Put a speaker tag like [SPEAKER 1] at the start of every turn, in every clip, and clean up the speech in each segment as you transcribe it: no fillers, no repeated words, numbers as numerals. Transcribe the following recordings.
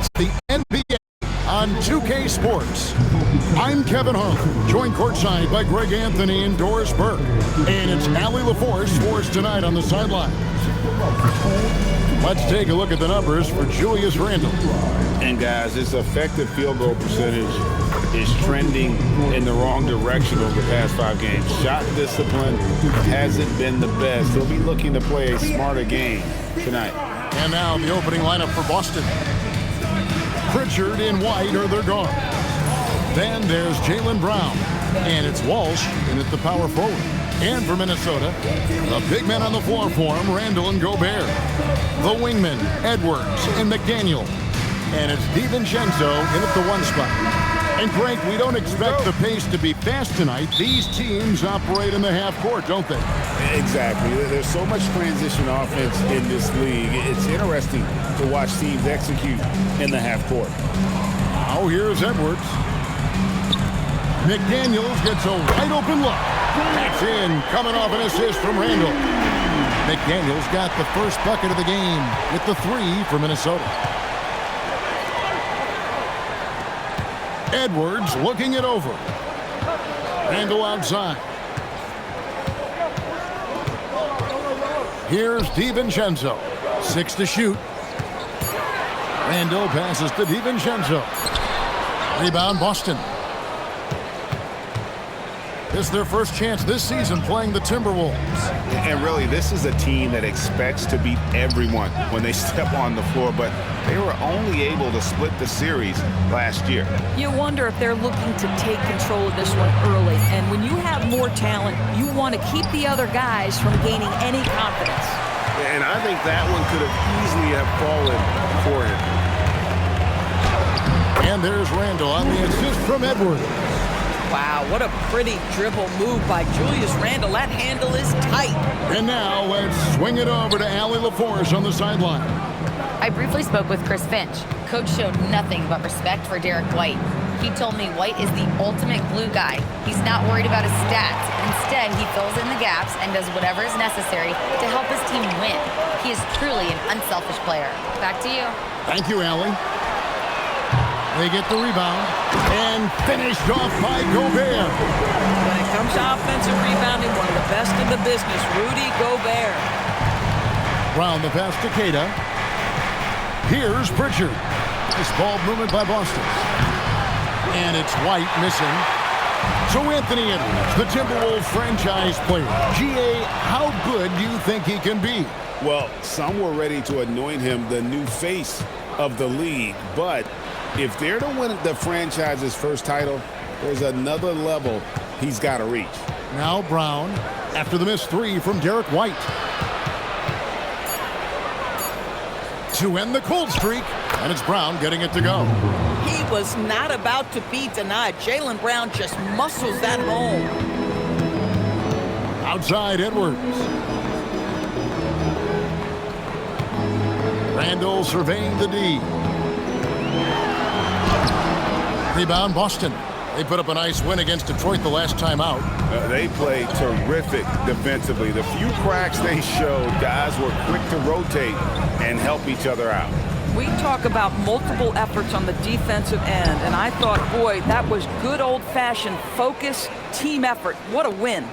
[SPEAKER 1] It's the NBA on 2K Sports. I'm Kevin Harlan, joined courtside by Greg Anthony and Doris Burke. And it's Allie LaForce Sports Tonight on the sideline. Let's take a look at the numbers for Julius Randle.
[SPEAKER 2] And guys, his effective field goal percentage is trending in the wrong direction over the past 5 games. Shot discipline hasn't been the best. He'll be looking to play a smarter game tonight.
[SPEAKER 1] And now the opening lineup for Boston. Pritchard and White are they're gone. Then there's Jaylen Brown. And it's Walsh in at the power forward. And for Minnesota, the big men on the floor for him, Randle and Gobert. The wingmen, Edwards and McDaniel. And it's DiVincenzo in at the 1 spot. And Greg, we don't expect the pace to be fast tonight. These teams operate in the half court, don't they?
[SPEAKER 2] Exactly. There's so much transition offense in this league. It's interesting to watch teams execute in the half court.
[SPEAKER 1] Now here's Edwards. McDaniels gets a wide open look. That's in, coming off an assist from Randle. McDaniels got the first bucket of the game with the 3 for Minnesota. Edwards looking it over. Randle outside. Here's DiVincenzo. 6 to shoot. Randle passes to DiVincenzo. Rebound Boston. This is their first chance this season playing the Timberwolves.
[SPEAKER 2] And really, this is a team that expects to beat everyone when they step on the floor, but they were only able to split the series last year.
[SPEAKER 3] You wonder if they're looking to take control of this one early. And when you have more talent, you want to keep the other guys from gaining any confidence.
[SPEAKER 2] And I think that one could have easily have fallen for him.
[SPEAKER 1] And there's Randle on the assist from Edwards.
[SPEAKER 3] Wow, what a pretty dribble move by Julius Randle. That handle is tight.
[SPEAKER 1] And now let's swing it over to Allie LaForce on the sideline.
[SPEAKER 4] I briefly spoke with Chris Finch. Coach showed nothing but respect for Derek White. He told me White is the ultimate glue guy. He's not worried about his stats. Instead, he fills in the gaps and does whatever is necessary to help his team win. He is truly an unselfish player. Back to you.
[SPEAKER 1] Thank you, Allie. They get the rebound and finished off by Gobert.
[SPEAKER 3] When it comes to offensive rebounding, one of the best in the business, Rudy Gobert.
[SPEAKER 1] Round the pass to Queta. Here's Pritchard. Nice ball movement by Boston. And it's White missing. So Anthony Edwards, the Timberwolves franchise player. GA, how good do you think he can be?
[SPEAKER 2] Well, some were ready to anoint him the new face of the league, but if they're to win the franchise's first title, there's another level he's got to reach.
[SPEAKER 1] Now Brown after the missed 3 from Derek White. To end the cold streak, and it's Brown getting it to go.
[SPEAKER 3] He was not about to be denied. Jaylen Brown just muscles that home.
[SPEAKER 1] Outside Edwards. Randle surveying the D. Rebound Boston. They put up a nice win against Detroit the last time out.
[SPEAKER 2] They played terrific defensively. The few cracks they showed, guys were quick to rotate and help each other out.
[SPEAKER 3] We talk about multiple efforts on the defensive end, and I thought, boy, that was good old-fashioned focus, team effort. What a win.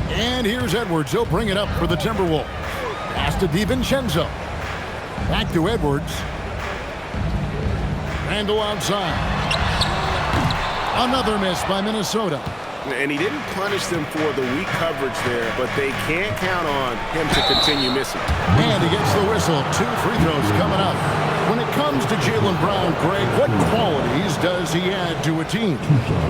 [SPEAKER 1] And here's Edwards. He'll bring it up for the Timberwolves. Pass to DiVincenzo. Back to Edwards. Randle outside. Another miss by Minnesota.
[SPEAKER 2] And he didn't punish them for the weak coverage there, but they can't count on him to continue missing.
[SPEAKER 1] And he gets the whistle. 2 free throws coming up. When it comes to Jaylen Brown, Greg, what qualities does he add to a team?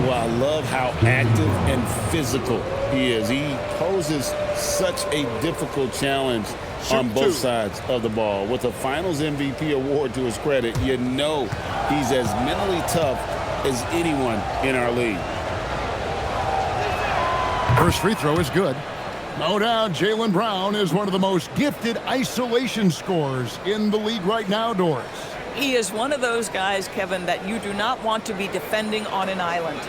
[SPEAKER 2] Well, I love how active and physical he is. He poses such a difficult challenge on both sides of the ball. With a Finals MVP award to his credit, you know he's as mentally tough as anyone in our league.
[SPEAKER 1] First free throw is good. No doubt Jaylen Brown is one of the most gifted isolation scorers in the league right now, Doris.
[SPEAKER 3] He is one of those guys, Kevin, that you do not want to be defending on an island.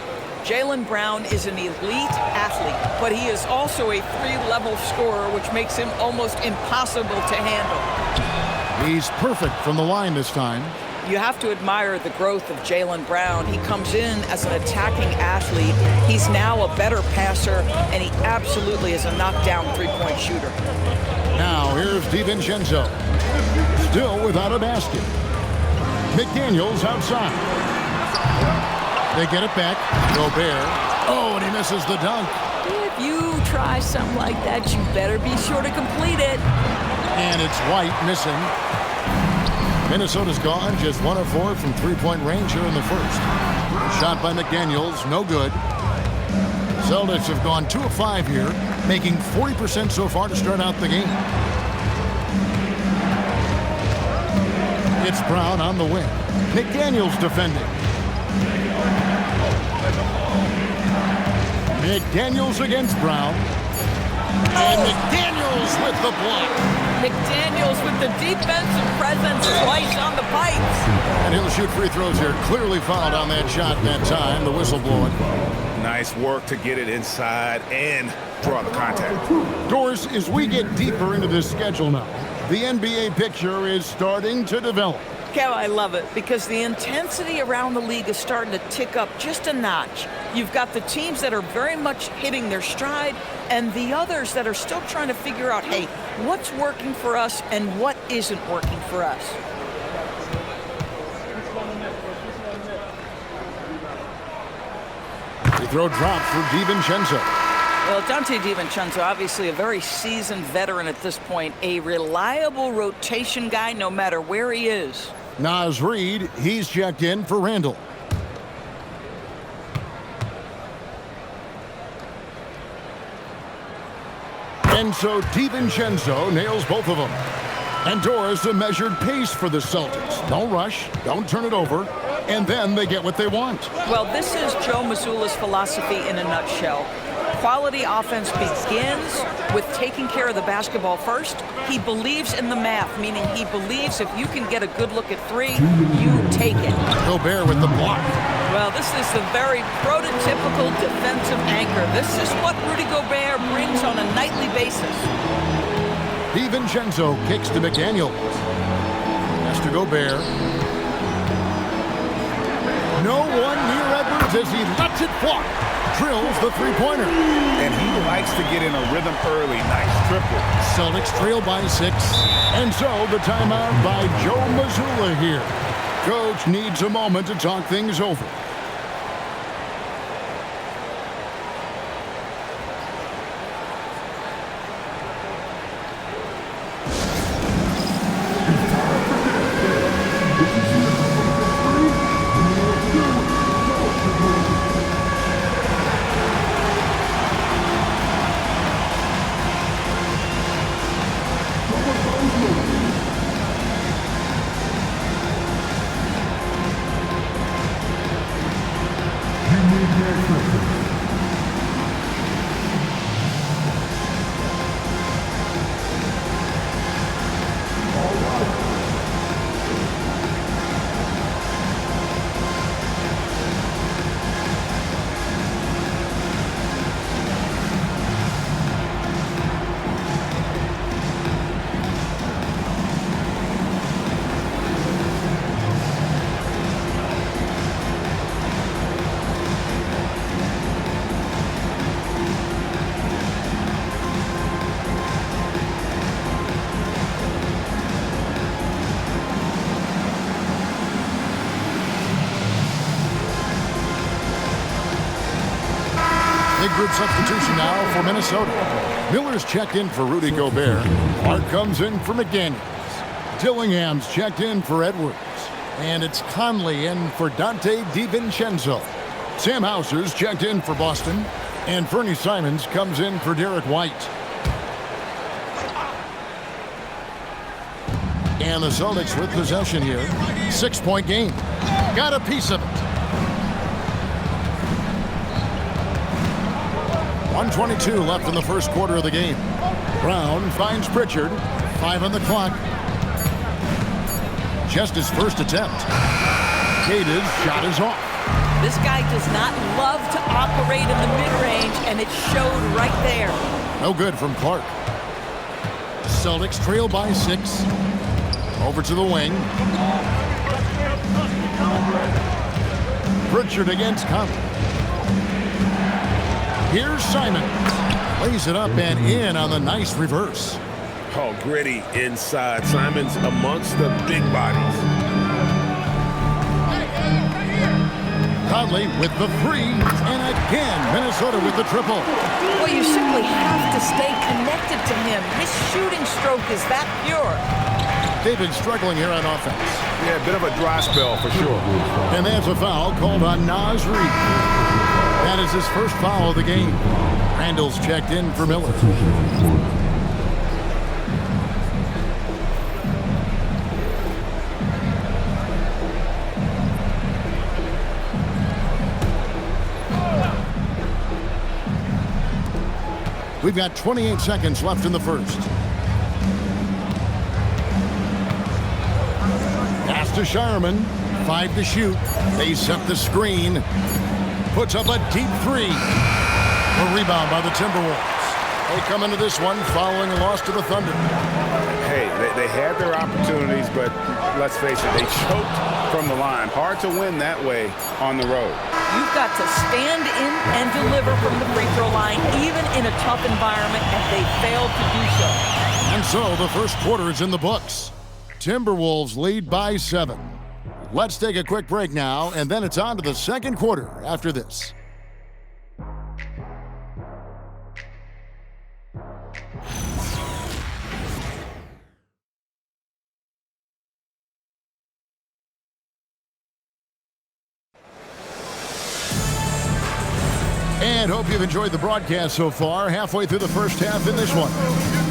[SPEAKER 3] Jaylen Brown is an elite athlete, but he is also a 3-level scorer, which makes him almost impossible to handle.
[SPEAKER 1] He's perfect from the line this time.
[SPEAKER 3] You have to admire the growth of Jaylen Brown. He comes in as an attacking athlete. He's now a better passer, and he absolutely is a knockdown three-point shooter.
[SPEAKER 1] Now here's DiVincenzo. Still without a basket. McDaniels outside. They get it back. Gobert. Oh, and he misses the dunk.
[SPEAKER 3] If you try something like that, you better be sure to complete it.
[SPEAKER 1] And it's White missing. Minnesota's gone just 1 of 4 from three-point range here in the first. Shot by McDaniels, no good. Celtics have gone 2 of 5 here, making 40% so far to start out the game. It's Brown on the wing. McDaniels defending. McDaniels against Brown. And McDaniels with the block.
[SPEAKER 3] McDaniels with the defensive presence twice on the pipes.
[SPEAKER 1] And he'll shoot free throws here. Clearly fouled on that shot that time. The whistle blowing.
[SPEAKER 5] Nice work to get it inside and draw the contact.
[SPEAKER 1] Doors, as we get deeper into this schedule now, the NBA picture is starting to develop.
[SPEAKER 3] Kev, I love it because the intensity around the league is starting to tick up just a notch. You've got the teams that are very much hitting their stride and the others that are still trying to figure out, hey, what's working for us and what isn't working for us.
[SPEAKER 1] Free throw drop for DiVincenzo.
[SPEAKER 3] Well, Dante DiVincenzo, obviously a very seasoned veteran at this point, a reliable rotation guy no matter where he is.
[SPEAKER 1] Naz Reid, he's checked in for Randall. And so DiVincenzo nails both of them. And Doris, a measured pace for the Celtics. Don't rush, don't turn it over, and then they get what they want.
[SPEAKER 3] Well, this is Joe Mazzulla's philosophy in a nutshell. Quality offense begins with taking care of the basketball first. He believes in the math, meaning he believes if you can get a good look at three, you take it.
[SPEAKER 1] Gobert with the block.
[SPEAKER 3] Well, this is the very prototypical defensive anchor. This is what Rudy Gobert brings on a nightly basis.
[SPEAKER 1] DiVincenzo kicks to McDaniels. Pass to Gobert. No one near Edwards as he lets it fly. Drills the three-pointer.
[SPEAKER 5] And he likes to get in a rhythm early. Nice triple.
[SPEAKER 1] Celtics trail by 6. And so the timeout by Joe Mazzulla here. Coach needs a moment to talk things over. Big group substitution now for Minnesota. Miller's checked in for Rudy Gobert. Clark comes in for McDaniels. Dillingham's checked in for Edwards. And it's Conley in for Dante DiVincenzo. Sam Hauser's checked in for Boston. And Fernie Simons comes in for Derek White. And the Celtics with possession here. 6-point game. Got a piece of it. 1:22 left in the first quarter of the game. Brown finds Pritchard. 5 on the clock. Just his first attempt. Cada's shot is off.
[SPEAKER 3] This guy does not love to operate in the mid-range, and it showed right there.
[SPEAKER 1] No good from Clark. Celtics trail by 6. Over to the wing. Pritchard against Conley. Here's Simon. Lays it up and in on the nice reverse.
[SPEAKER 5] Oh, gritty inside. Simon's amongst the big bodies.
[SPEAKER 1] Conley with the three, and again, Minnesota with the triple.
[SPEAKER 3] Well, you simply have to stay connected to him. His shooting stroke is that pure.
[SPEAKER 1] They've been struggling here on offense.
[SPEAKER 5] Yeah, a bit of a dry spell for sure.
[SPEAKER 1] And there's a foul called on Naz Reid. That is his first foul of the game. Randall's checked in for Miller. We've got 28 seconds left in the first. Pass to Shireman. 5 to shoot. They set the screen. Puts up a deep three. A rebound by the Timberwolves. They come into this one following a loss to the Thunder.
[SPEAKER 5] Hey, they had their opportunities, but let's face it, they choked from the line. Hard to win that way on the road.
[SPEAKER 3] You've got to stand in and deliver from the free throw line, even in a tough environment, and they failed to do so.
[SPEAKER 1] And so the first quarter is in the books. Timberwolves lead by 7. Let's take a quick break now, and then it's on to the second quarter after this. And hope you've enjoyed the broadcast so far. Halfway through the first half in this one.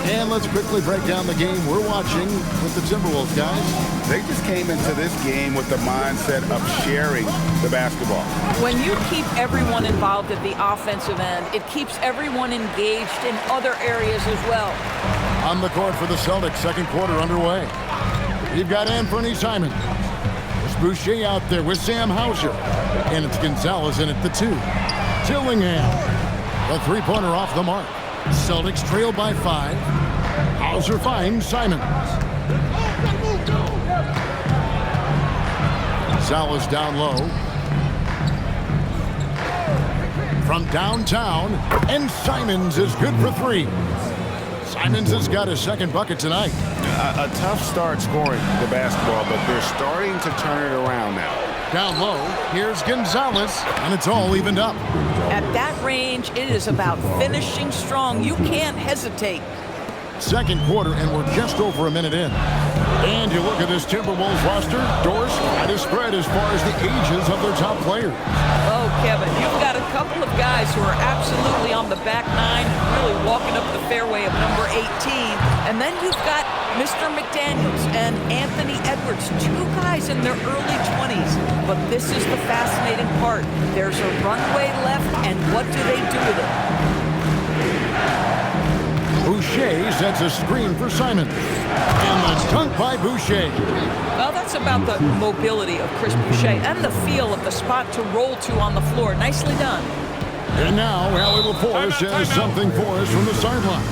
[SPEAKER 1] And let's quickly break down the game we're watching with the Timberwolves, guys.
[SPEAKER 5] They just came into this game with the mindset of sharing the basketball.
[SPEAKER 3] When you keep everyone involved at the offensive end, it keeps everyone engaged in other areas as well.
[SPEAKER 1] On the court for the Celtics, second quarter underway. You've got Anthony Simon. There's Boucher out there with Sam Hauser. And it's Gonzalez in at the 2. Dillingham. The three-pointer off the mark. Celtics trail by 5. Hauser finds Simons. Gonzalez down low. From downtown, and Simons is good for 3. Simons has got his second bucket tonight.
[SPEAKER 5] A tough start scoring the basketball, but they're starting to turn it around now.
[SPEAKER 1] Down low, here's Gonzalez, and it's all evened up.
[SPEAKER 3] At that range, it is about finishing strong. You can't hesitate.
[SPEAKER 1] Second quarter, and we're just over a minute in. And you look at this Timberwolves roster, doors quite a spread as far as the ages of their top players.
[SPEAKER 3] Oh, Kevin, you've got a couple of guys who are absolutely on the back nine, really walking up the fairway of number 18. And then you've got Mr. McDaniels and Anthony Edwards, 2 guys in their early 20s. But this is the fascinating part. There's a runway left, and what do they do with it?
[SPEAKER 1] Boucher sets a screen for Simon. And the dunk by Boucher.
[SPEAKER 3] Well, that's about the mobility of Chris Boucher and the feel of the spot to roll to on the floor. Nicely done.
[SPEAKER 1] And now, Allie LaForce has something for us from the sideline.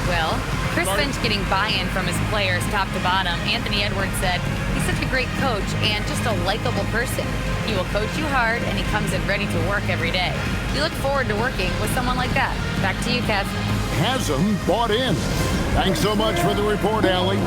[SPEAKER 4] Well, Chris Finch getting buy-in from his players top to bottom. Anthony Edwards said he's such a great coach and just a likable person. He will coach you hard, and he comes in ready to work every day. We look forward to working with someone like that. Back to you, Kev.
[SPEAKER 1] Has them bought in. Thanks so much for the report, Allie.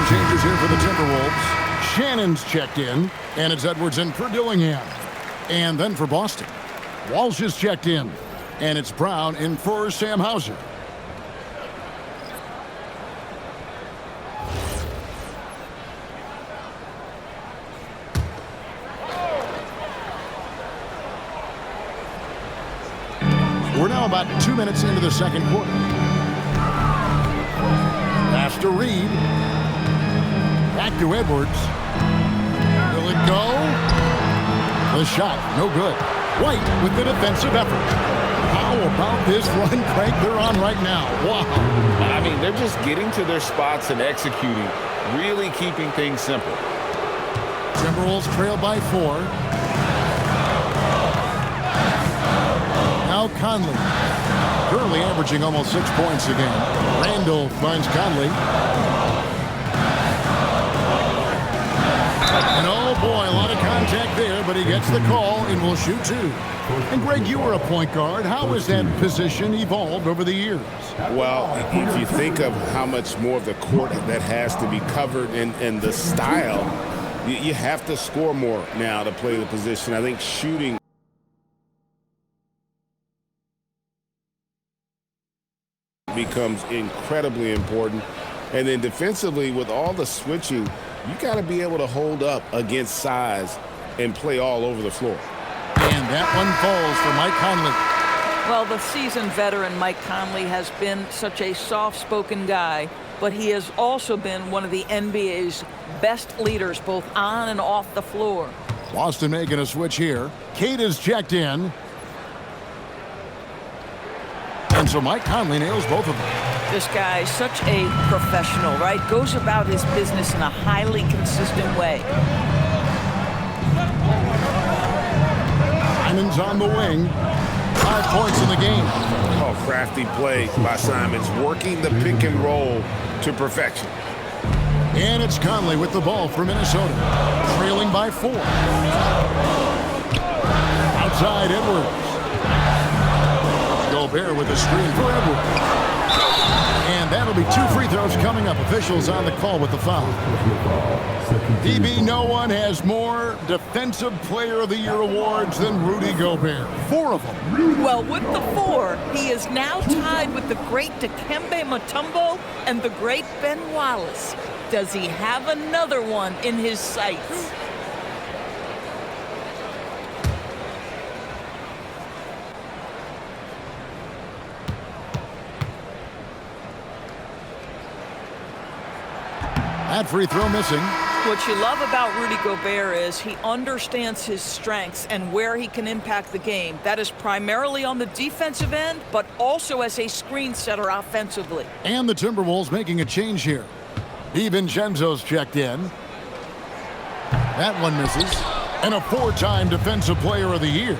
[SPEAKER 1] changes here for the Timberwolves. Shannon's checked in, and it's Edwards in for Dillingham. And then for Boston, Walsh is checked in, and it's Brown in for Sam Hauser. We're now about 2 minutes into the second quarter. Pass to Reed. Back to Edwards. Will it go? The shot, no good. White with the defensive effort. How about this run crank they're on right now? Wow.
[SPEAKER 2] I mean, they're just getting to their spots and executing, really keeping things simple.
[SPEAKER 1] Timberwolves trail by 4. Now Conley. Currently averaging almost 6 points a game. Randall finds Conley. And oh boy, a lot of contact there, but he gets the call and will shoot 2. And Greg, you were a point guard. How has that position evolved over the years?
[SPEAKER 5] Well, if you think of how much more of the court that has to be covered and the style, you have to score more now to play the position. I think shooting becomes incredibly important. And then defensively, with all the switching, you got to be able to hold up against size and play all over the floor.
[SPEAKER 1] And that one falls for Mike Conley.
[SPEAKER 3] Well, the seasoned veteran Mike Conley has been such a soft-spoken guy, but he has also been one of the NBA's best leaders, both on and off the floor.
[SPEAKER 1] Boston making a switch here. Kate is checked in. And so Mike Conley nails both of them.
[SPEAKER 3] This guy is such a professional, right? Goes about his business in a highly consistent way.
[SPEAKER 1] Simon's on the wing. 5 points in the game.
[SPEAKER 5] Oh, crafty play by Simons, working the pick and roll to perfection.
[SPEAKER 1] And it's Conley with the ball for Minnesota. Trailing by 4. Outside Edwards. Gobert with a screen for Edwards. And that'll be 2 free throws coming up. Officials on the call with the foul. DB, no one has more Defensive Player of the Year awards than Rudy Gobert. 4 of them.
[SPEAKER 3] Well, with the 4, he is now tied with the great Dikembe Mutombo and the great Ben Wallace. Does he have another one in his sights?
[SPEAKER 1] That free throw missing.
[SPEAKER 3] What you love about Rudy Gobert is he understands his strengths and where he can impact the game. That is primarily on the defensive end, but also as a screen setter offensively.
[SPEAKER 1] And the Timberwolves making a change here. DiVincenzo's checked in. That one misses. And a 4-time Defensive Player of the Year.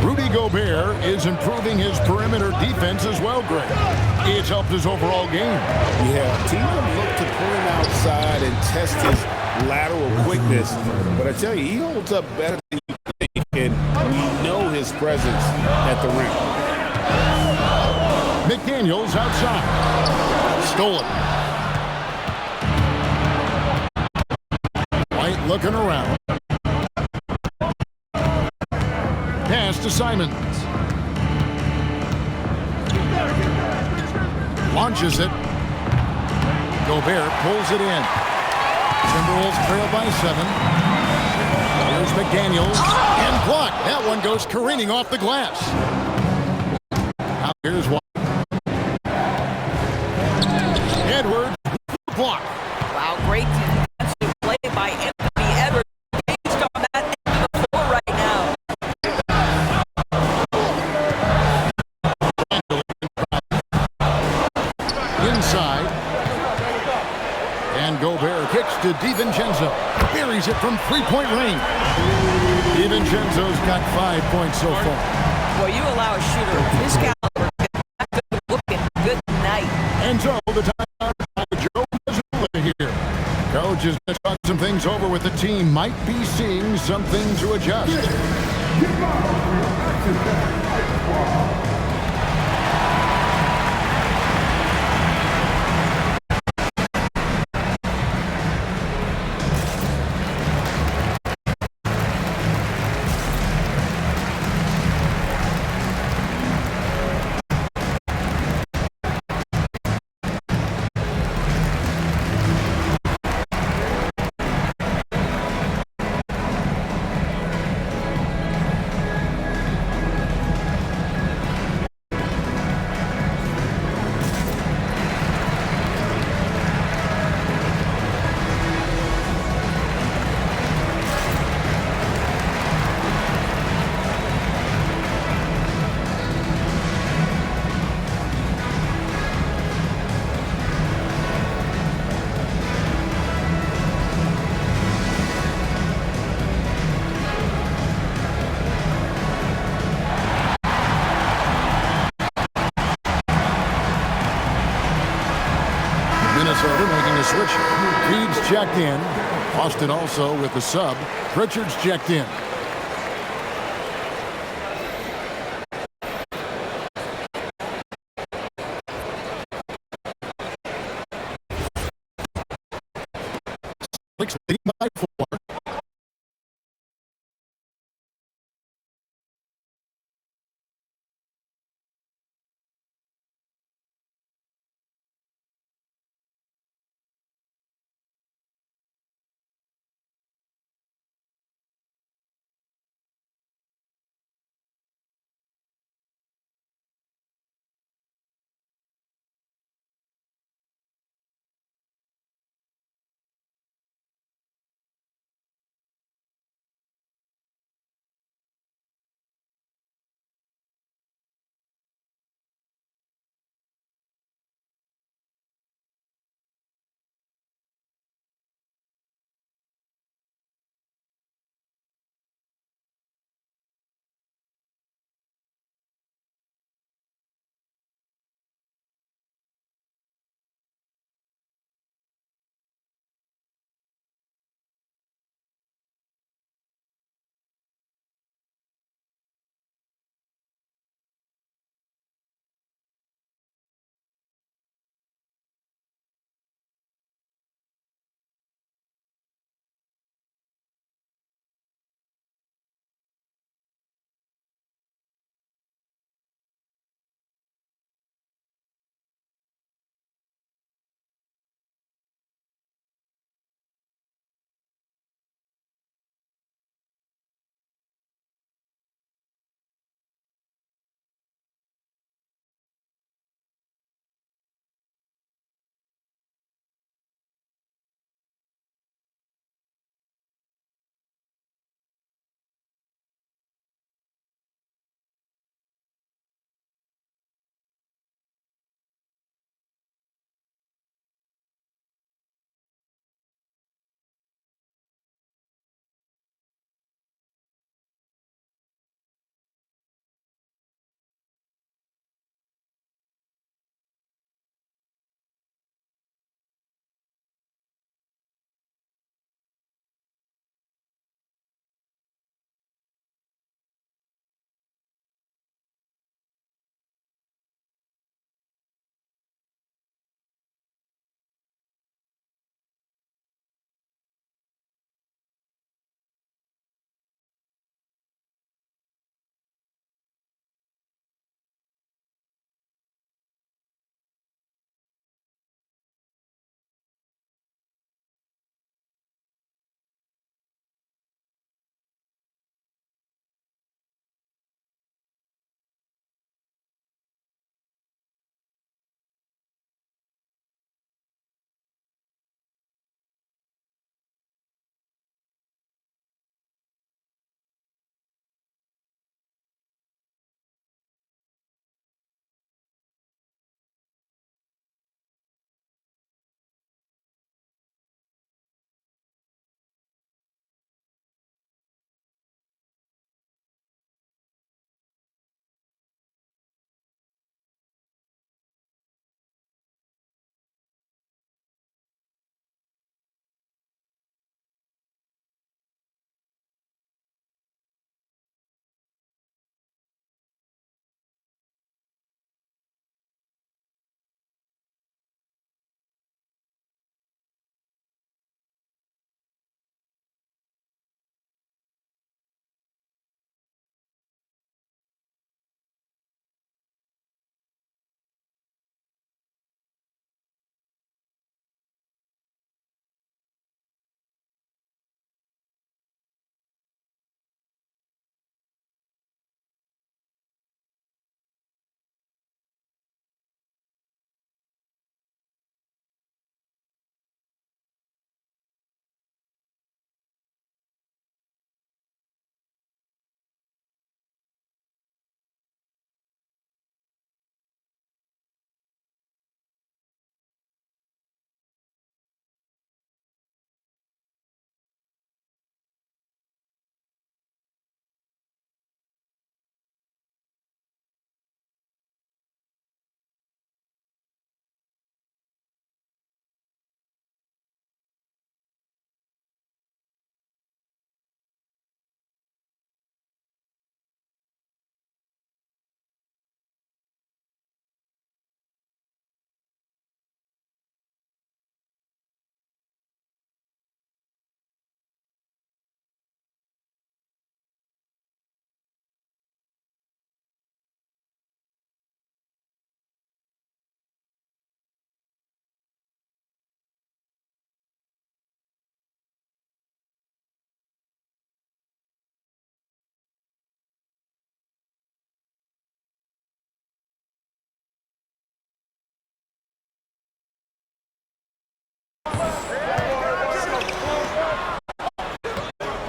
[SPEAKER 1] Rudy Gobert is improving his perimeter defense as well, Greg. It's helped his overall game.
[SPEAKER 5] Yeah, teams look to pull him outside and test his lateral quickness. But I tell you, he holds up better than you think, and we know his presence at the rim.
[SPEAKER 1] McDaniels outside. Stolen. White looking around. Pass to Simons. Launches it. Gobert pulls it in. Timberwolves trail by 7. Here's McDaniels. And blocked. That one goes careening off the glass. Now here's White. Edwards. Block.
[SPEAKER 3] Wow, great defensive play by Anthony Edwards. Based on that end of the floor right now.
[SPEAKER 1] Inside. And Gobert kicks to DiVincenzo. Buries it from 3-point range. DiVincenzo's got 5 points so far.
[SPEAKER 3] Well, you allow a shooter of his caliber to get back to looking good night.
[SPEAKER 1] And so the timeout by Joe Mazzulla here. Coach is going to talk some things over with the team. Might be seeing something to adjust. Minnesota making a switch. Reed's checked in. Boston also with the sub. Pritchard's checked in. Leading by 4.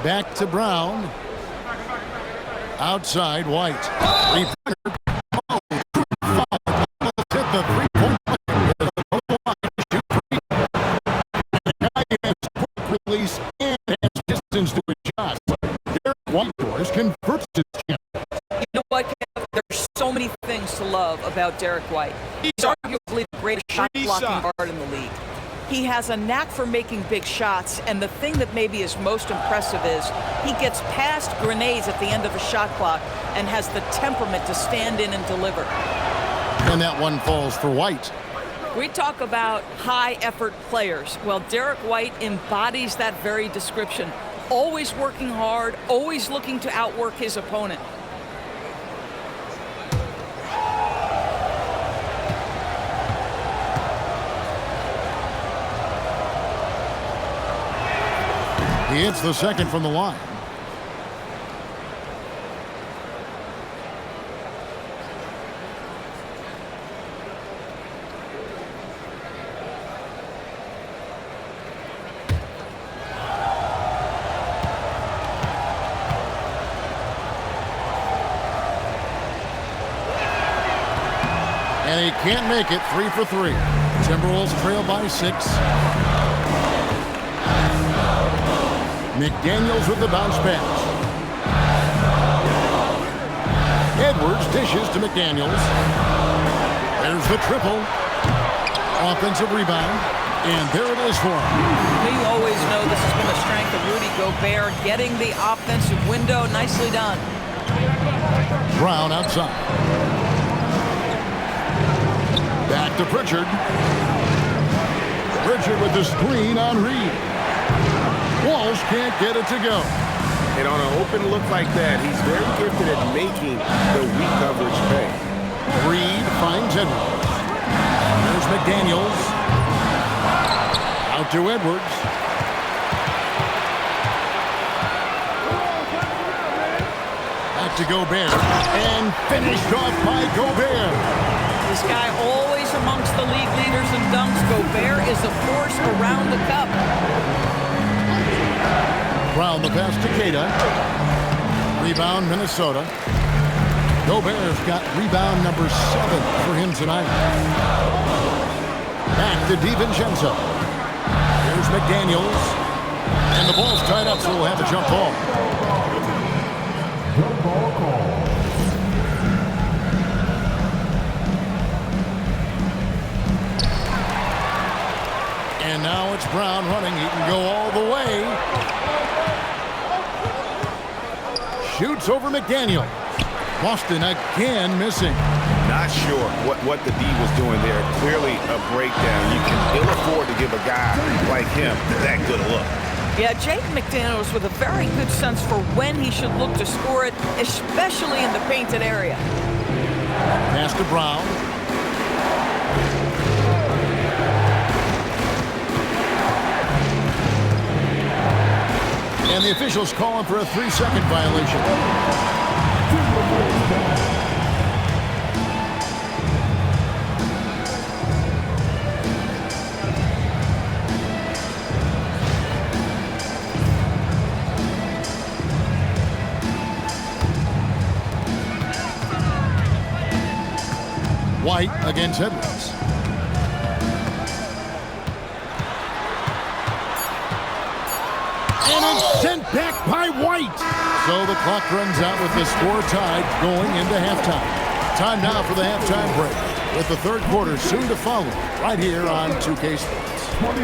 [SPEAKER 1] Back to Brown. Outside, White. Three-pointer. Oh, 5. Hit the three-point line. The guy has quick release and has distance to his shot. Derek White, boys, converts his chance.
[SPEAKER 3] You know what, Kev? There's so many things to love about Derek White. He's arguably the greatest shot-blocking guard in the league. He has a knack for making big shots, and the thing that maybe is most impressive is he gets past grenades at the end of a shot clock and has the temperament to stand in and deliver.
[SPEAKER 1] And that one falls for White.
[SPEAKER 3] We talk about high-effort players. Well, Derek White embodies that very description. Always working hard, always looking to outwork his opponent.
[SPEAKER 1] He hits the second from the line. And he can't make it. 3 for 3. Timberwolves trail by 6. McDaniels with the bounce pass. Edwards dishes to McDaniels. There's the triple. Offensive rebound. And there it is for him.
[SPEAKER 3] We always know this has been the strength of Rudy Gobert, getting the offensive window. Nicely done.
[SPEAKER 1] Brown outside. Back to Pritchard. Pritchard with the screen on Reed. Walsh can't get it to go.
[SPEAKER 5] And on an open look like that, he's very gifted at making the weak coverage pay.
[SPEAKER 1] Reed finds Edwards. There's McDaniels. Out to Edwards. Back to Gobert. And finished off by Gobert.
[SPEAKER 3] This guy always amongst the league leaders in dunks. Gobert is a force around the cup.
[SPEAKER 1] Brown the pass to Keita. Rebound Minnesota. Gobert's got rebound number 7 for him tonight. Back to DiVincenzo. Here's McDaniels. And the ball's tied up, so we'll have a jump ball.
[SPEAKER 6] Jump ball call.
[SPEAKER 1] And now it's Brown running. He can go all the way. Shoots over McDaniel. Boston again missing.
[SPEAKER 5] Not sure what the D was doing there. Clearly a breakdown. You can ill afford to give a guy like him that good a look.
[SPEAKER 3] Yeah, Jaden McDaniels with a very good sense for when he should look to score it, especially in the painted area.
[SPEAKER 1] Pass to Brown. And the officials calling for a 3-second violation. White against Edwards. And it's sent back by White. So the clock runs out with the score tied going into halftime. Time now for the halftime break, with the third quarter soon to follow right here on 2K Sports.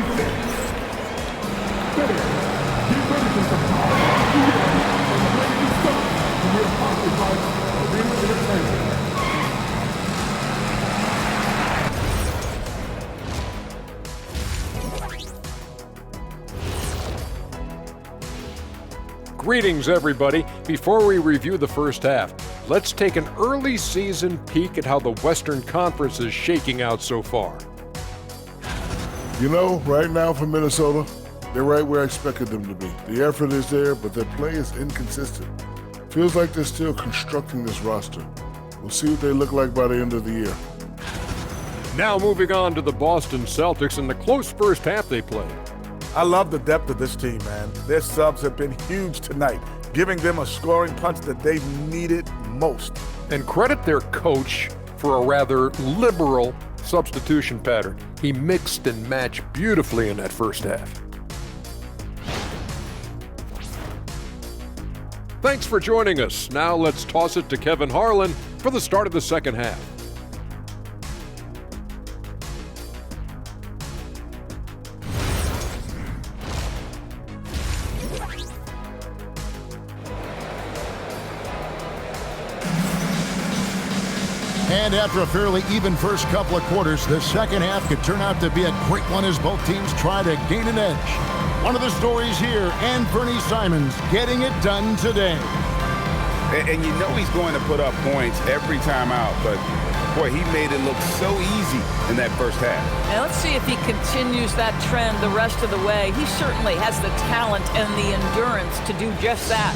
[SPEAKER 7] Greetings, everybody. Before we review the first half, let's take an early season peek at how the Western Conference is shaking out so far.
[SPEAKER 6] You know, right now for Minnesota, they're right where I expected them to be. The effort is there, but their play is inconsistent. Feels like they're still constructing this roster. We'll see what they look like by the end of the year.
[SPEAKER 7] Now moving on to the Boston Celtics and the close first half they played.
[SPEAKER 8] I love the depth of this team, man. Their subs have been huge tonight, giving them a scoring punch that they've needed most.
[SPEAKER 7] And credit their coach for a rather liberal substitution pattern. He mixed and matched beautifully in that first half. Thanks for joining us. Now let's toss it to Kevin Harlan for the start of the second half.
[SPEAKER 1] And after a fairly even first couple of quarters, the second half could turn out to be a great one as both teams try to gain an edge. One of the stories here, and Bernie Simons getting it done today.
[SPEAKER 5] And you know he's going to put up points every time out, but boy, he made it look so easy in that first half.
[SPEAKER 3] Now let's see if he continues that trend the rest of the way. He certainly has the talent and the endurance to do just that.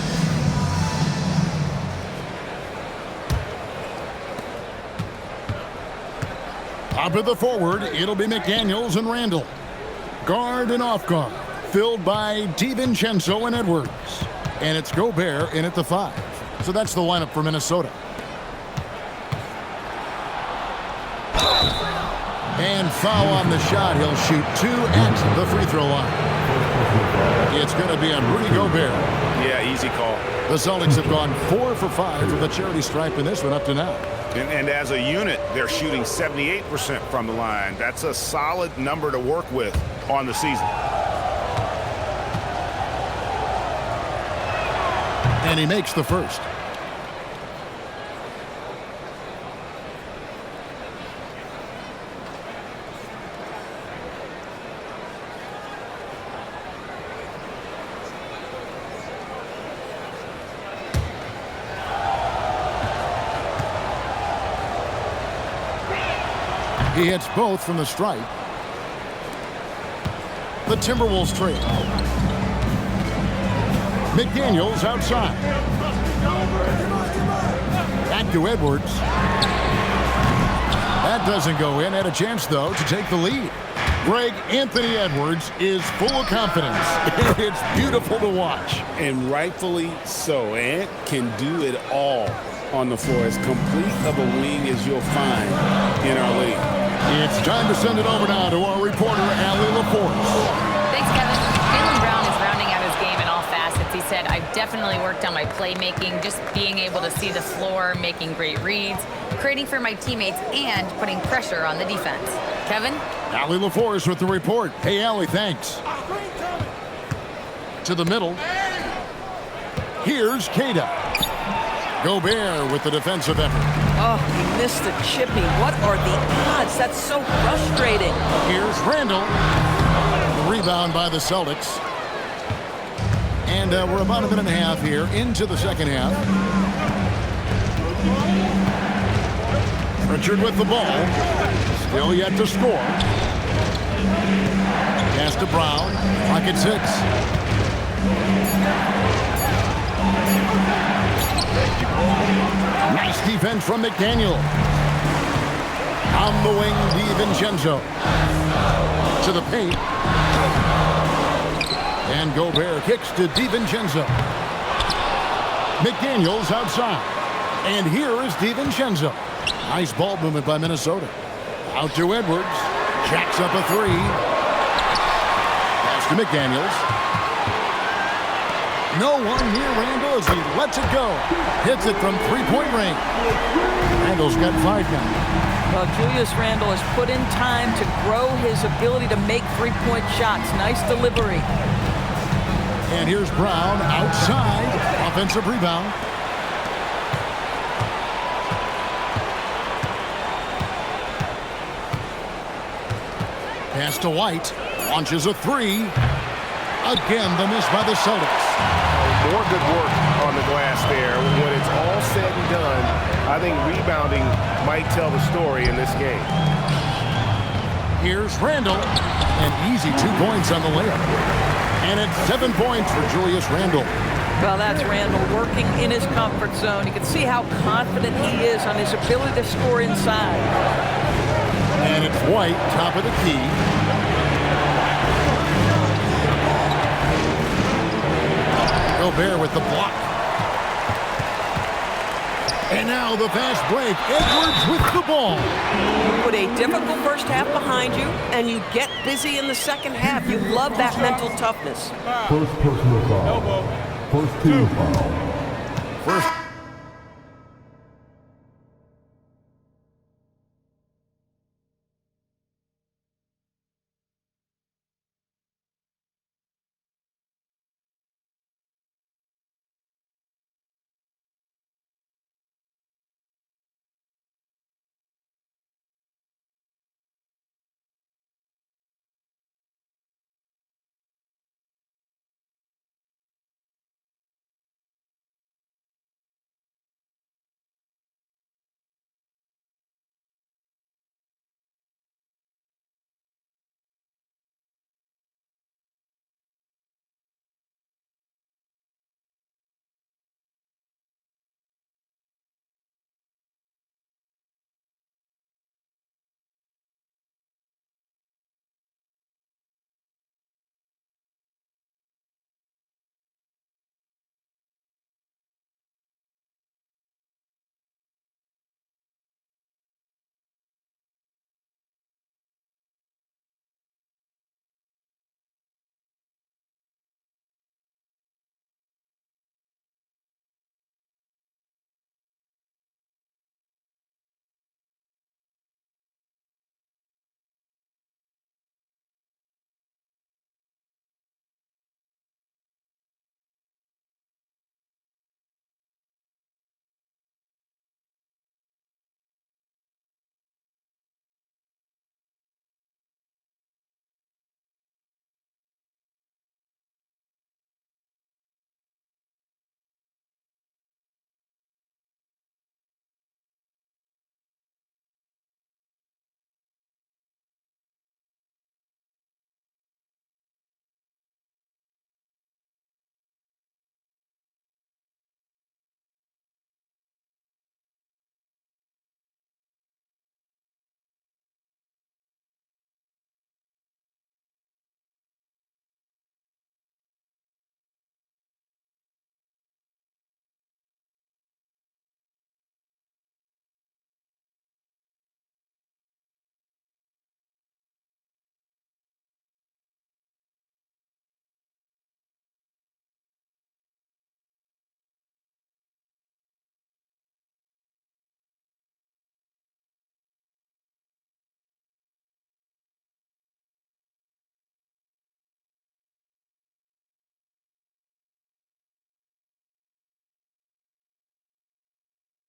[SPEAKER 1] Top of the forward, it'll be McDaniels and Randall. Guard and off guard, filled by DiVincenzo and Edwards. And it's Gobert in at the 5. So that's the lineup for Minnesota. And foul on the shot. He'll shoot 2 at the free throw line. It's going to be on Rudy Gobert.
[SPEAKER 5] Yeah, easy call.
[SPEAKER 1] The Celtics have gone 4 for 5 from the charity stripe in this one up to now.
[SPEAKER 5] And as a unit, they're shooting 78% from the line. That's a solid number to work with on the season.
[SPEAKER 1] And he makes the first. He hits both from the stripe. The Timberwolves trail. McDaniels outside. Back to Edwards. That doesn't go in. Had a chance, though, to take the lead. Greg Anthony Edwards is full of confidence. It's beautiful to watch.
[SPEAKER 5] And rightfully so. Ant can do it all on the floor. As complete of a wing as you'll find in our league.
[SPEAKER 1] It's time to send it over now to our reporter, Allie LaForce.
[SPEAKER 4] Thanks, Kevin. Jaylen Brown is rounding out his game in all facets. He said, I've definitely worked on my playmaking, just being able to see the floor, making great reads, creating for my teammates, and putting pressure on the defense. Kevin?
[SPEAKER 1] Allie LaForce with the report. Hey, Allie, thanks. To the middle. Here's Cada. Gobert with the defensive effort.
[SPEAKER 3] Oh, he missed the chippy. What are the odds? That's so frustrating.
[SPEAKER 1] Here's Randall. The rebound by the Celtics. And we're about a minute and a half here into the second half. Pritchard with the ball. Still yet to score. Pass to Brown. Clock at 6. Nice defense from McDaniel. On the wing, DiVincenzo. To the paint. And Gobert kicks to DiVincenzo. McDaniels outside. And here is DiVincenzo. Nice ball movement by Minnesota. Out to Edwards. Jacks up a 3. Pass to McDaniels. No one near Randall as he lets it go. Hits it from three-point range. Randall's got 5 now.
[SPEAKER 3] Well, Julius Randle has put in time to grow his ability to make three-point shots. Nice delivery.
[SPEAKER 1] And here's Brown outside. Offensive rebound. Pass to White. Launches a 3. Again, the miss by the Celtics.
[SPEAKER 9] More good work on the glass there. When it's all said and done, I think rebounding might tell the story in this game.
[SPEAKER 1] Here's Randall. An easy 2 points on the layup. And it's 7 points for Julius Randall.
[SPEAKER 3] Well, that's Randall working in his comfort zone. You can see how confident he is on his ability to score inside. And
[SPEAKER 1] it's White, top of the key. Gobert with the block. And now the fast break. Edwards with the ball.
[SPEAKER 3] You put a difficult first half behind you, and you get busy in the second half. You love that mental toughness.
[SPEAKER 6] First personal foul. First team foul.
[SPEAKER 1] First.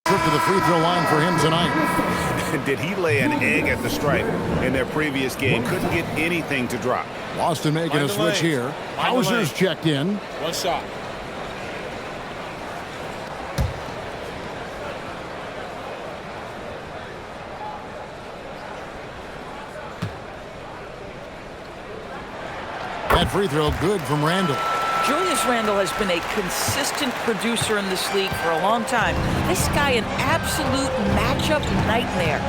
[SPEAKER 1] Trip to the free throw line for him tonight.
[SPEAKER 5] Did he lay an egg at the stripe in their previous game? Couldn't get anything to drop.
[SPEAKER 1] Boston making a switch here. Hauser's checked in.
[SPEAKER 2] One shot.
[SPEAKER 1] That free throw good from Randle.
[SPEAKER 3] Julius Randle has been a consistent producer in this league for a long time. This guy, an absolute matchup nightmare.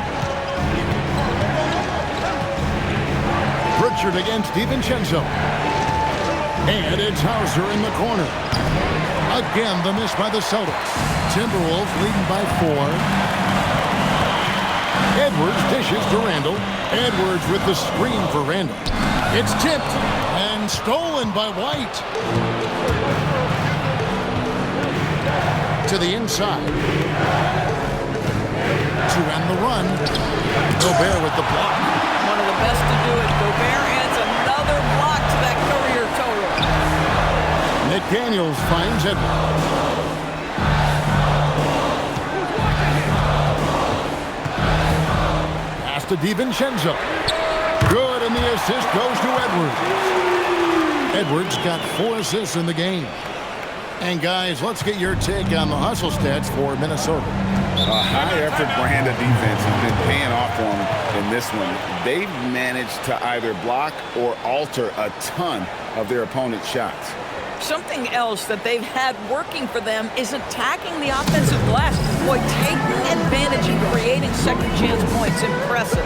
[SPEAKER 1] Pritchard against DiVincenzo. And it's Hauser in the corner. Again, the miss by the Celtics. Timberwolves leading by 4. Edwards dishes to Randle. Edwards with the screen for Randle. It's tipped and stolen by White. To the inside. To end the run. Gobert with the block.
[SPEAKER 3] One of the best to do it. Gobert adds another block to that career total.
[SPEAKER 1] McDaniels finds Edwards. Pass to DiVincenzo. Good, and the assist goes to Edwards. Edwards got 4 assists in the game. And guys, let's get your take on the hustle stats for Minnesota.
[SPEAKER 5] A high-effort brand of defense has been paying off for them in this one. They've managed to either block or alter a ton of their opponent's shots.
[SPEAKER 3] Something else that they've had working for them is attacking the offensive glass. Boy, taking advantage and creating second chance points. Impressive.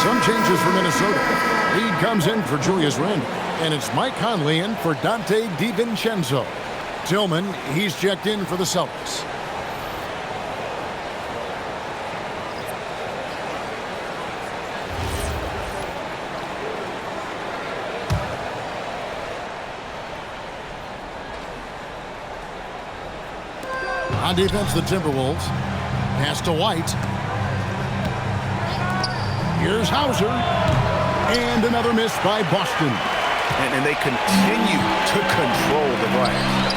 [SPEAKER 1] Some changes for Minnesota. Reed comes in for Julius Randle. And it's Mike Conley in for Dante DiVincenzo. Tillman, he's checked in for the Celtics. On defense, the Timberwolves. Pass to White. Here's Hauser. And another miss by Boston.
[SPEAKER 5] And they continue to control the glass.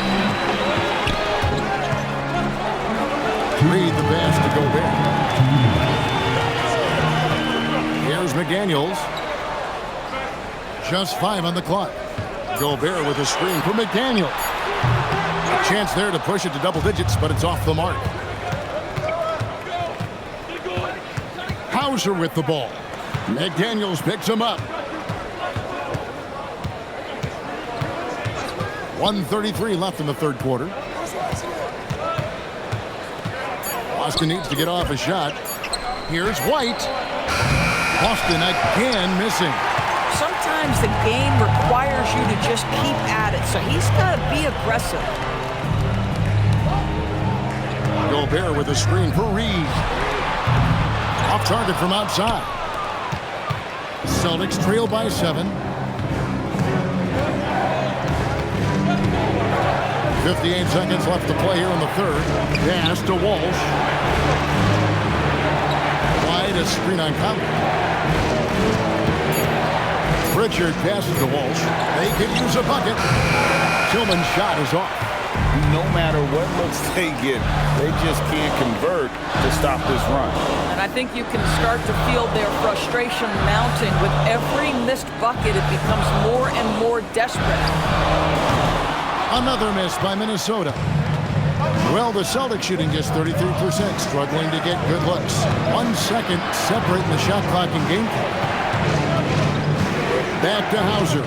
[SPEAKER 1] Reed the pass to Gobert. Here's McDaniels. Just 5 on the clock. Gobert with a screen for McDaniels. A chance there to push it to double digits, but it's off the mark. Hauser with the ball. McDaniels picks him up. 1:33 left in the third quarter. Boston needs to get off a shot. Here's White. Boston again missing.
[SPEAKER 3] Sometimes the game requires you to just keep at it, so he's got to be aggressive.
[SPEAKER 1] Gobert with a screen for Reed. Off target from outside. Celtics trail by 7. 58 seconds left to play here in the third. Pass to Walsh. Wide, a screen on Conley. Pritchard passes to Walsh. They can use a bucket. Tillman's shot is off.
[SPEAKER 2] No matter what looks they get, they just can't convert to stop this run.
[SPEAKER 3] And I think you can start to feel their frustration mounting. With every missed bucket, it becomes more and more desperate.
[SPEAKER 1] Another miss by Minnesota. Well, the Celtics shooting just 33%, struggling to get good looks. 1 second separating the shot clock and game clock. Back to Hauser.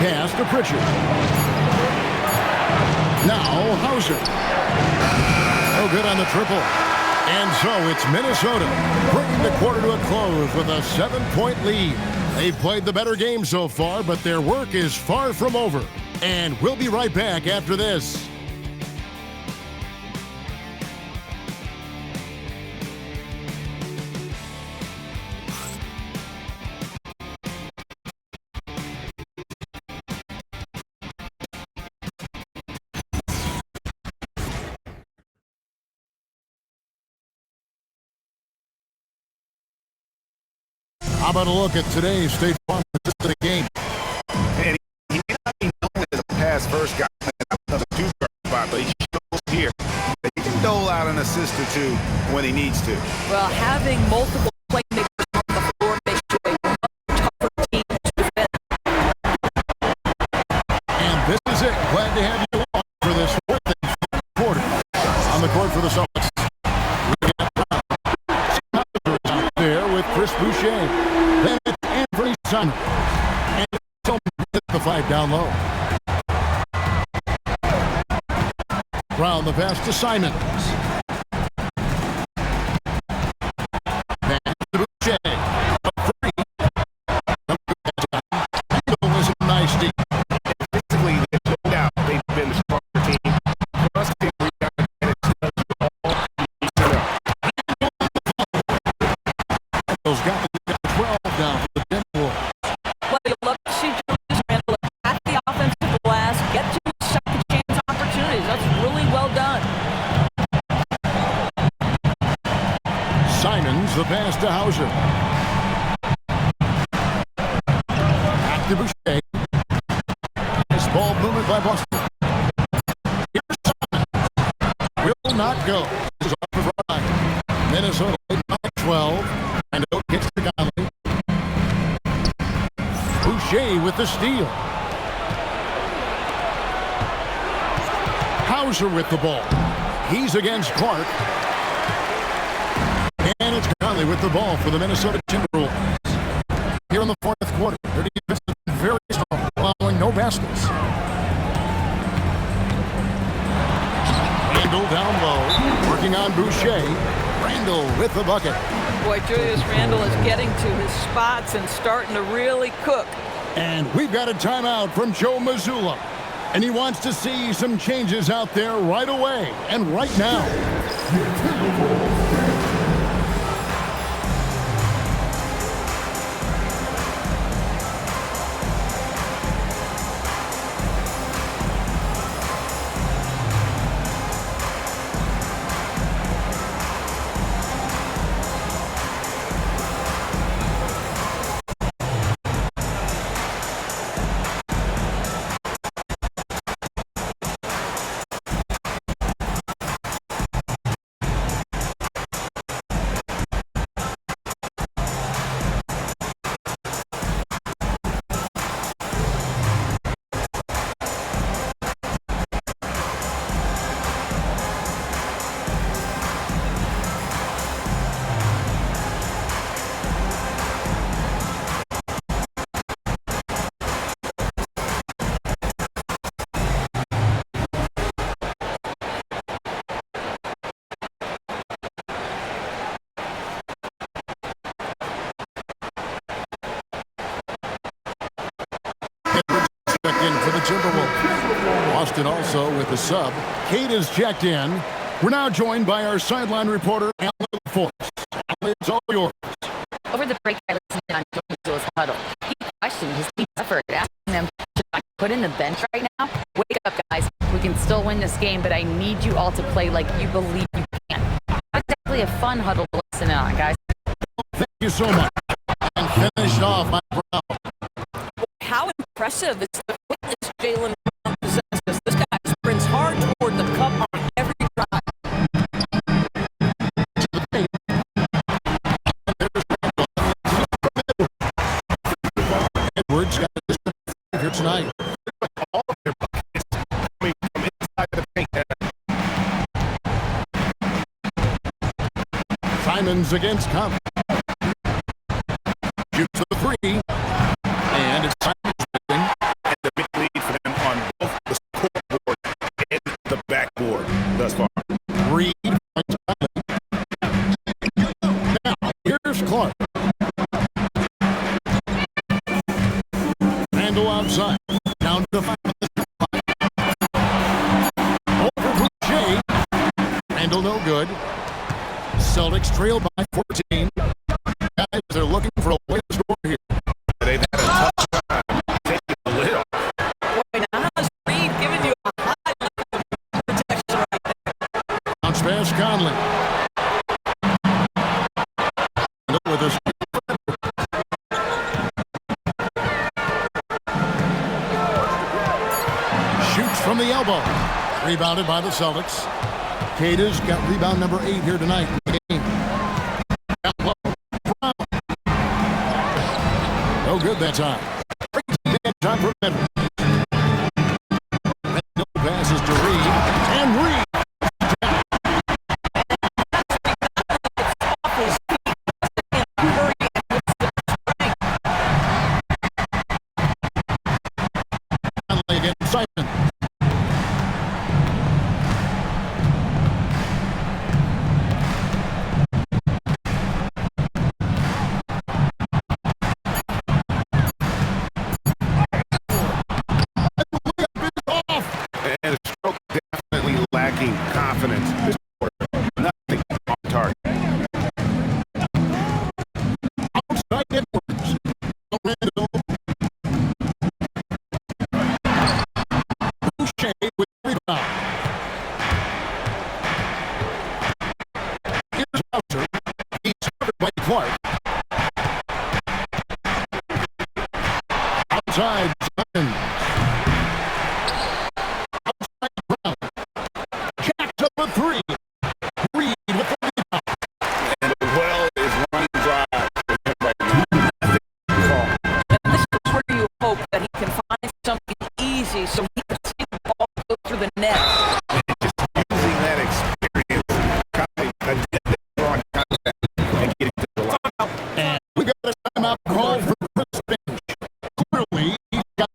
[SPEAKER 1] Pass to Pritchard. Now Hauser. No good on the triple. And so it's Minnesota bringing the quarter to a close with a 7-point lead. They've played the better game so far, but their work is far from over. And we'll be right back after this. How about a look at today's State Farm assistant game?
[SPEAKER 5] And he may not be known as a pass first guy on the 2-guard spot, but he shows here that he can dole out an assist or two when he needs to.
[SPEAKER 3] Well, having multiple playmakers on the floor makes you a much tougher team to defend.
[SPEAKER 1] And this is it. Glad to have you on for this fourth and fifth quarter. On the court for the Celtics. Out there with Chris Boucher. Then it's Anthony Simon. And Tillman hit the 5 down low. Brown the pass to Simons. Back to Boucher. A 3. It was a nice deep.
[SPEAKER 9] Physically, there's no doubt they've been the stronger team. Plus, they rebound
[SPEAKER 1] Those got 12 down for the Timberwolves.
[SPEAKER 3] Well, you love to see Julius Randle at the offensive glass, get to second chance opportunities. That's really well done.
[SPEAKER 1] Simons, the pass to Hauser. Back to Boucher. Nice ball movement by Boston. Here's Simons. Will not go. This is off the right. Minnesota by 12. And Oak gets to Conley. Boucher with the steal. Hauser with the ball. He's against Clark. And it's Conley with the ball for the Minnesota Timberwolves. Here in the fourth quarter, their defense has been very strong, allowing no baskets. Handle down low. Checking on Boucher. Randall with the bucket.
[SPEAKER 3] Boy, Julius Randle is getting to his spots and starting to really cook.
[SPEAKER 1] And we've got a timeout from Joe Mazzulla. And he wants to see some changes out there right away and right now. In for the Timberwolves. Boston also with a sub. Kate is checked in. We're now joined by our sideline reporter, Alan Force. Alan, it's all yours.
[SPEAKER 4] Over the break, I listened on Joe's huddle. He questioned his team's effort, asking them, should I put in the bench right now? Wake up, guys. We can still win this game, but I need you all to play like you believe you can. That's definitely a fun huddle to listen on, guys.
[SPEAKER 1] Thank you so much. And finished off by Brown.
[SPEAKER 3] How impressive is the fitness Jaylen Brown possesses. This guy sprints hard toward the cup on every drive.
[SPEAKER 1] Edwards got this here tonight.
[SPEAKER 9] All of their buckets coming from inside the paint.
[SPEAKER 1] Simons against Conley. Shoots the three. And it's Simons shooting.
[SPEAKER 5] And the big lead for them on both the scoreboard and the backboard thus far.
[SPEAKER 1] Reed finds Conley. Now, here's Clark. Randall outside. Down to the 5. Over Boucher. Randall no good. Celtics trail by 14. Guys, they're looking for a way to score here.
[SPEAKER 5] They've had a tough time taking the lid off.
[SPEAKER 3] Boy, now how's Reed giving you a high level of protection right there?
[SPEAKER 1] Bounce pass Conley. With us. Shoots from the elbow. Rebounded by the Celtics. Cada's got rebound number 8 here tonight in the game. Down low. Brown. No good that time. Crazy bad time for Edwards. No passes to Reed. And Reed. Conley against Simon.
[SPEAKER 5] And the stroke definitely lacking confidence this quarter. Nothing on target.
[SPEAKER 1] Outside Edwards. Randall. Boucher with the rebound. Here's Hauser. He's covered by Clark. Outside Simons. Outside Brown. Jack to the 3. Reed with the rebound.
[SPEAKER 5] And the well is running dry for him right now. Nothing to call.
[SPEAKER 3] And this is where you hope that he can find something easy so he can see the ball go through the net.
[SPEAKER 5] Just using that experience, kind of drawing contact and getting to the line.
[SPEAKER 1] And we got a timeout call for Chris Finch. Clearly, he's got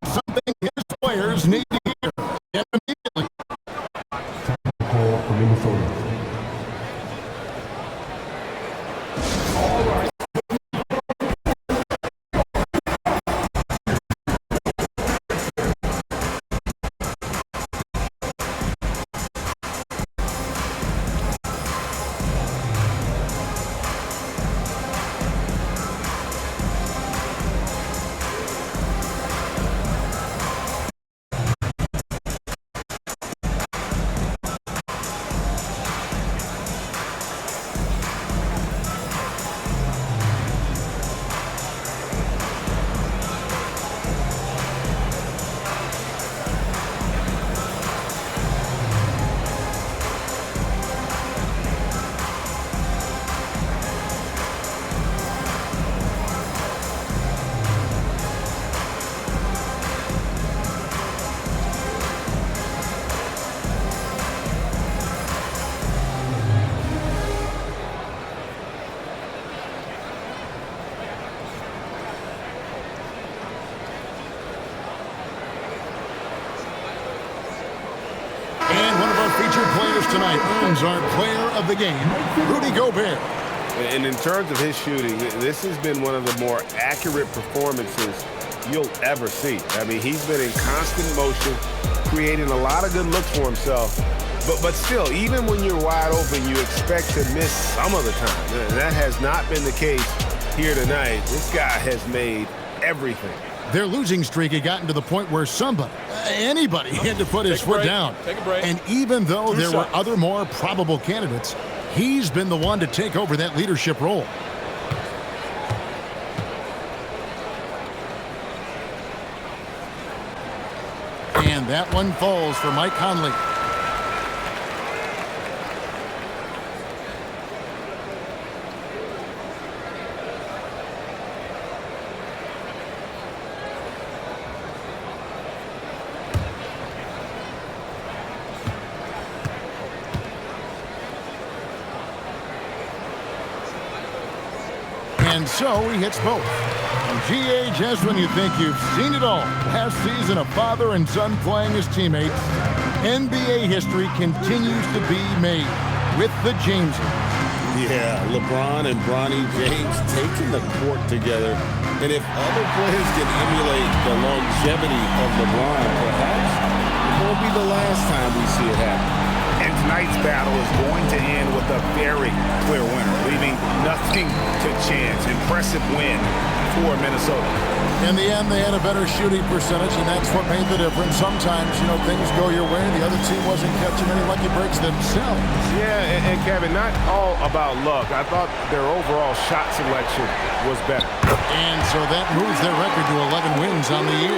[SPEAKER 1] players tonight earns our player of the game, Rudy Gobert.
[SPEAKER 9] And in terms of his shooting, this has been one of the more accurate performances you'll ever see. I mean, he's been in constant motion, creating a lot of good looks for himself. But still, even when you're wide open, you expect to miss some of the time. That has not been the case here tonight. This guy has made everything.
[SPEAKER 1] Their losing streak had gotten to the point where anybody had to put his foot down.
[SPEAKER 10] Take a break.
[SPEAKER 1] And even though there were other more probable candidates, he's been the one to take over that leadership role. And that one falls for Mike Conley. And so he hits both. And GA, just when you think you've seen it all, last season a father and son playing as teammates, NBA history continues to be made with the Jameses.
[SPEAKER 2] Yeah, LeBron and Bronny James taking the court together. And if other players can emulate the longevity of LeBron, perhaps it won't be the last time we see it happen.
[SPEAKER 5] And tonight's battle is going to end with a very clear winner, leaving nothing to chance. Impressive win for Minnesota.
[SPEAKER 1] In the end, they had a better shooting percentage, and that's what made the difference. Sometimes, things go your way. The other team wasn't catching any lucky breaks themselves.
[SPEAKER 9] Yeah, and Kevin, not all about luck. I thought their overall shot selection was better.
[SPEAKER 1] And so that moves their record to 11 wins on the year.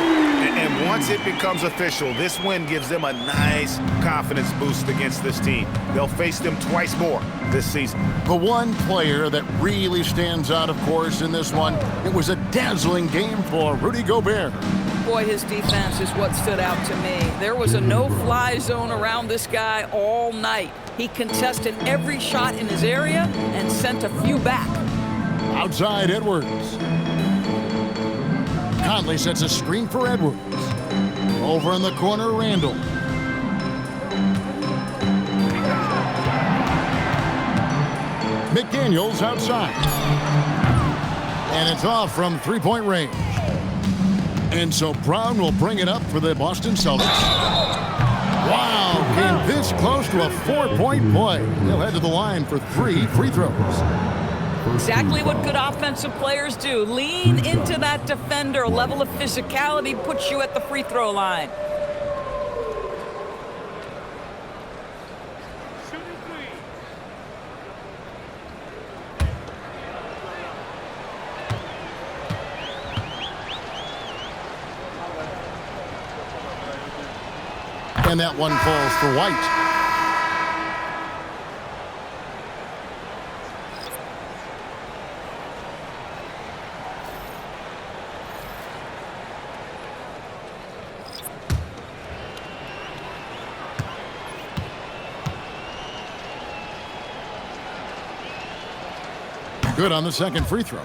[SPEAKER 5] And once it becomes official, this win gives them a nice confidence boost against this team. They'll face them twice more this season.
[SPEAKER 1] The one player that really stands out, of course, in this one, it was a dazzling game for Rudy Gobert.
[SPEAKER 3] Boy, his defense is what stood out to me. There was a no-fly zone around this guy all night. He contested every shot in his area and sent a few back.
[SPEAKER 1] Outside Edwards. Conley sets a screen for Edwards. Over in the corner, Randall. McDaniels outside. And it's off from three-point range. And so Brown will bring it up for the Boston Celtics. Wow, came this close to a 4-point play. He'll head to the line for 3 free throws.
[SPEAKER 3] Exactly what good offensive players do. Lean into that defender. A level of physicality puts you at the free throw line.
[SPEAKER 1] And that one falls for White. Good on the second free throw.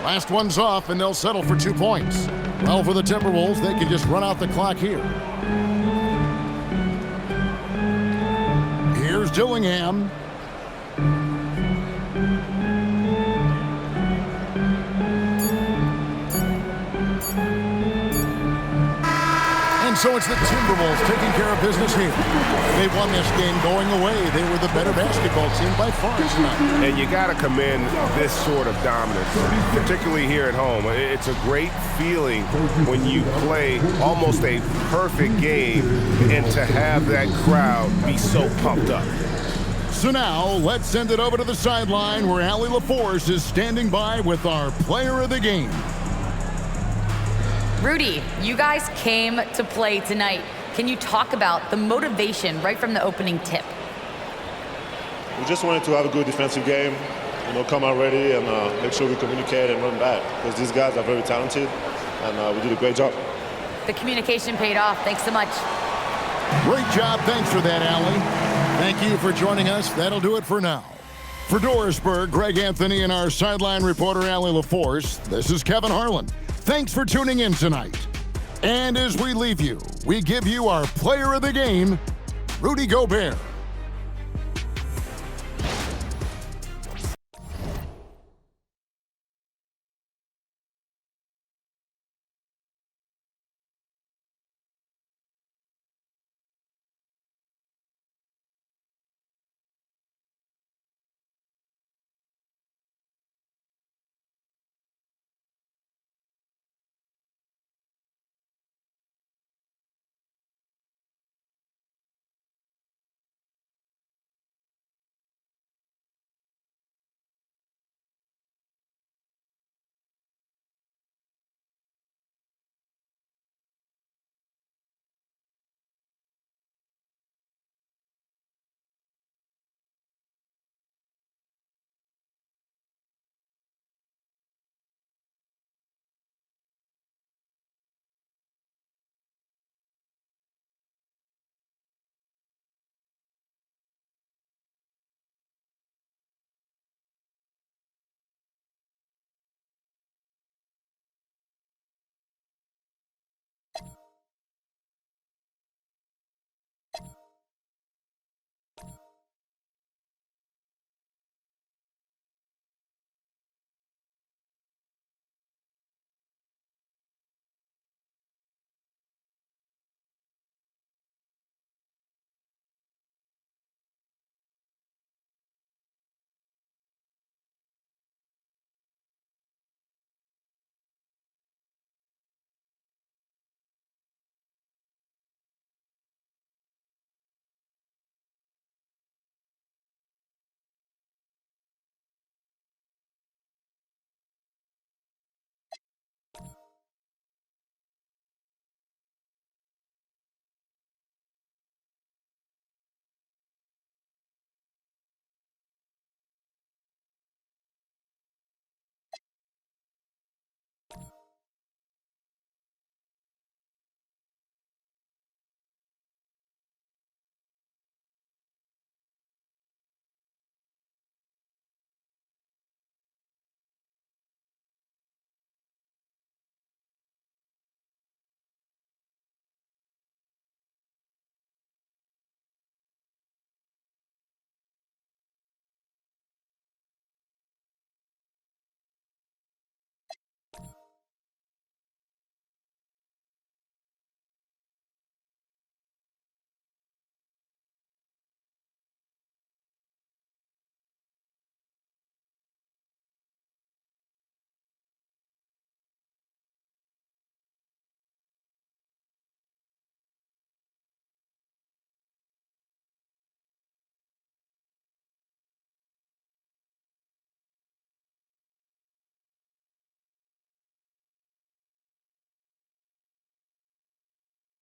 [SPEAKER 1] Last one's off, and they'll settle for 2 points. Well, for the Timberwolves, they can just run out the clock here. Here's Dillingham. And so it's the Timberwolves taking care of business here. They won this game going away. They were the better basketball team by far tonight.
[SPEAKER 9] And you got to commend this sort of dominance, particularly here at home. It's a great feeling when you play almost a perfect game and to have that crowd be so pumped up.
[SPEAKER 1] So now, let's send it over to the sideline where Allie LaForce is standing by with our player of the game.
[SPEAKER 4] Rudy, you guys came to play tonight. Can you talk about the motivation right from the opening tip?
[SPEAKER 11] We just wanted to have a good defensive game, come out ready and make sure we communicate and run back because these guys are very talented and we did a great job.
[SPEAKER 4] The communication paid off. Thanks so much.
[SPEAKER 1] Great job. Thanks for that, Allie. Thank you for joining us. That'll do it for now. For Dorisburg, Greg Anthony, and our sideline reporter, Allie LaForce, this is Kevin Harlan. Thanks for tuning in tonight. And as we leave you, we give you our player of the game, Rudy Gobert.